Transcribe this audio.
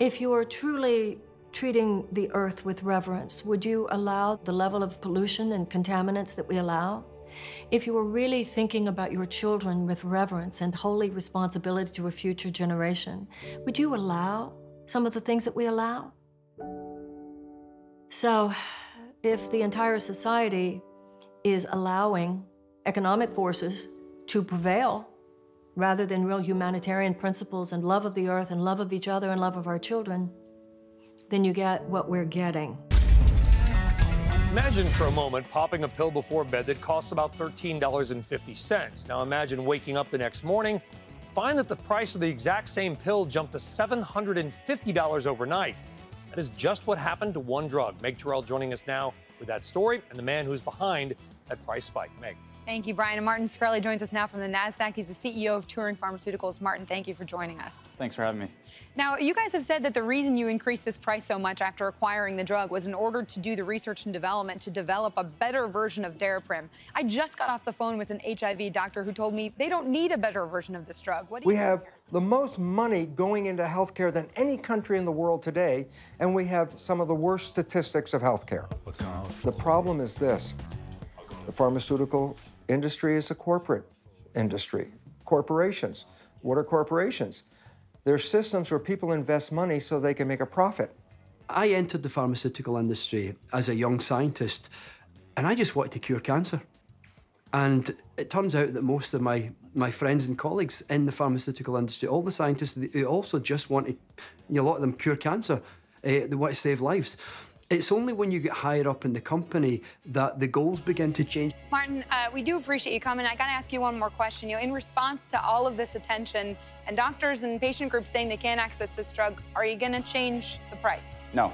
If you are truly treating the earth with reverence, would you allow the level of pollution and contaminants that we allow? If you were really thinking about your children with reverence and holy responsibility to a future generation, would you allow some of the things that we allow? So, if the entire society is allowing economic forces to prevail rather than real humanitarian principles and love of the earth and love of each other and love of our children, then you get what we're getting. Imagine for a moment popping a pill before bed that costs about $13.50. Now imagine waking up the next morning, find that the price of the exact same pill jumped to $750 overnight. That is just what happened to one drug. Meg Terrell joining us now with that story and the man who's behind that price spike. Meg. Thank you, Brian. And Martin Scarlett joins us now from the NASDAQ. He's the CEO of Turing Pharmaceuticals. Martin, thank you for joining us. Thanks for having me. Now, you guys have said that the reason you increased this price so much after acquiring the drug was in order to do the research and development to develop a better version of Daraprim. I just got off the phone with an HIV doctor who told me they don't need a better version of this drug. We have the most money going into healthcare than any country in the world today, and we have some of the worst statistics of healthcare. The problem is this: the pharmaceutical industry is a corporate industry. Corporations. What are corporations? They're systems where people invest money so they can make a profit. I entered the pharmaceutical industry as a young scientist, and I just wanted to cure cancer. And it turns out that most of my friends and colleagues in the pharmaceutical industry, all the scientists, they also just want to, a lot of them cure cancer. They want to save lives. It's only when you get higher up in the company that the goals begin to change. Martin, we do appreciate you coming. I got to ask you one more question. In response to all of this attention and doctors and patient groups saying they can't access this drug, are you going to change the price? No.